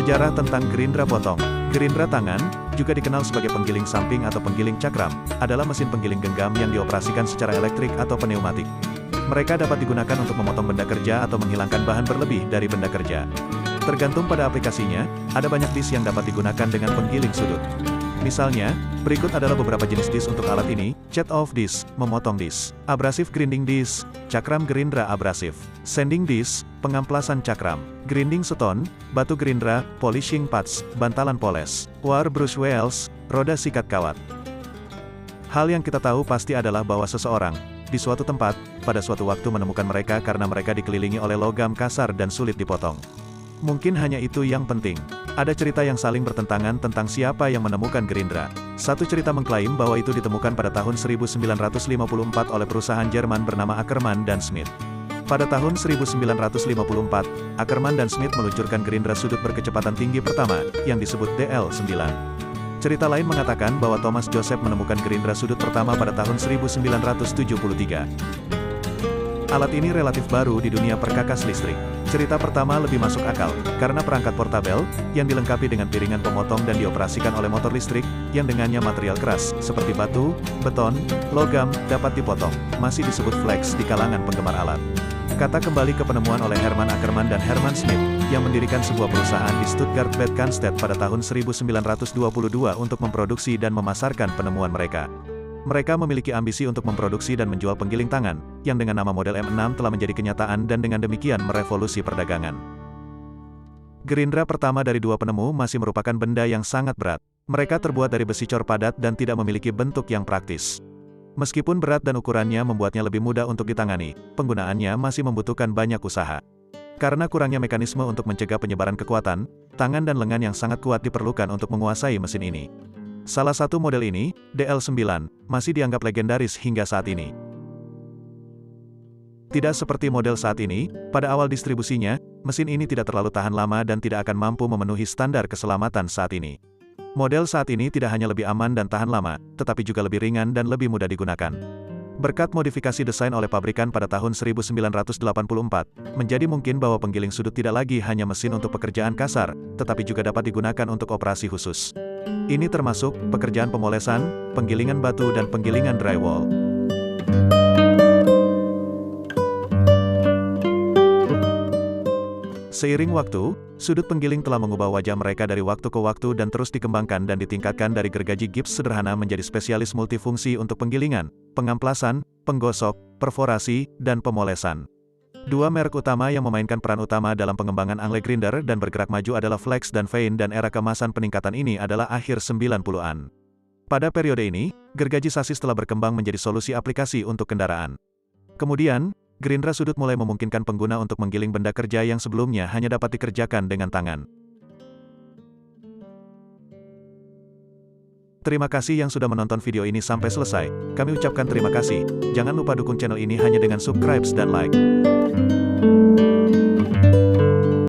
Sejarah tentang Gerindra potong. Gerindra tangan, juga dikenal sebagai penggiling samping atau penggiling cakram, adalah mesin penggiling genggam yang dioperasikan secara elektrik atau pneumatik. Mereka dapat digunakan untuk memotong benda kerja atau menghilangkan bahan berlebih dari benda kerja. Tergantung pada aplikasinya, ada banyak disk yang dapat digunakan dengan penggiling sudut. Misalnya, berikut adalah beberapa jenis disk untuk alat ini: cut off disk, memotong disk; abrasive grinding disk, cakram Gerindra abrasif; sanding disk, pengamplasan cakram; grinding stone, batu Gerindra; polishing pads, bantalan poles; war brush wheels, roda sikat kawat. Hal yang kita tahu pasti adalah bahwa seseorang, di suatu tempat, pada suatu waktu menemukan mereka karena mereka dikelilingi oleh logam kasar dan sulit dipotong. Mungkin hanya itu yang penting. Ada cerita yang saling bertentangan tentang siapa yang menemukan Gerindra. Satu cerita mengklaim bahwa itu ditemukan pada tahun 1954 oleh perusahaan Jerman bernama Ackermann dan Schmidt. Pada tahun 1954, Ackermann dan Schmidt meluncurkan Gerindra sudut berkecepatan tinggi pertama, yang disebut DL9. Cerita lain mengatakan bahwa Thomas Joseph menemukan Gerindra sudut pertama pada tahun 1973. Alat ini relatif baru di dunia perkakas listrik. Cerita pertama lebih masuk akal, karena perangkat portabel, yang dilengkapi dengan piringan pemotong dan dioperasikan oleh motor listrik, yang dengannya material keras, seperti batu, beton, logam, dapat dipotong, masih disebut flex di kalangan penggemar alat. Kata kembali ke penemuan oleh Hermann Ackermann dan Hermann Schmidt, yang mendirikan sebuah perusahaan di Stuttgart Bad Cannstatt pada tahun 1922 untuk memproduksi dan memasarkan penemuan mereka. Mereka memiliki ambisi untuk memproduksi dan menjual penggiling tangan, yang dengan nama model M6 telah menjadi kenyataan dan dengan demikian merevolusi perdagangan. Gerindra pertama dari dua penemu masih merupakan benda yang sangat berat. Mereka terbuat dari besi cor padat dan tidak memiliki bentuk yang praktis. Meskipun berat dan ukurannya membuatnya lebih mudah untuk ditangani, penggunaannya masih membutuhkan banyak usaha. Karena kurangnya mekanisme untuk mencegah penyebaran kekuatan, tangan dan lengan yang sangat kuat diperlukan untuk menguasai mesin ini. Salah satu model ini, DL9, masih dianggap legendaris hingga saat ini. Tidak seperti model saat ini, pada awal distribusinya, mesin ini tidak terlalu tahan lama dan tidak akan mampu memenuhi standar keselamatan saat ini. Model saat ini tidak hanya lebih aman dan tahan lama, tetapi juga lebih ringan dan lebih mudah digunakan. Berkat modifikasi desain oleh pabrikan pada tahun 1984, menjadi mungkin bahwa penggiling sudut tidak lagi hanya mesin untuk pekerjaan kasar, tetapi juga dapat digunakan untuk operasi khusus. Ini termasuk pekerjaan pemolesan, penggilingan batu dan penggilingan drywall. Seiring waktu, sudut penggiling telah mengubah wajah mereka dari waktu ke waktu dan terus dikembangkan dan ditingkatkan dari gergaji gips sederhana menjadi spesialis multifungsi untuk penggilingan, pengamplasan, penggosok, perforasi, dan pemolesan. Dua merek utama yang memainkan peran utama dalam pengembangan angle grinder dan bergerak maju adalah Flex dan Fein, dan era kemasan peningkatan ini adalah akhir 90-an. Pada periode ini, gergaji sasis telah berkembang menjadi solusi aplikasi untuk kendaraan. Kemudian, Gerindra sudut mulai memungkinkan pengguna untuk menggiling benda kerja yang sebelumnya hanya dapat dikerjakan dengan tangan. Terima kasih yang sudah menonton video ini sampai selesai. Kami ucapkan terima kasih. Jangan lupa dukung channel ini hanya dengan subscribe dan like.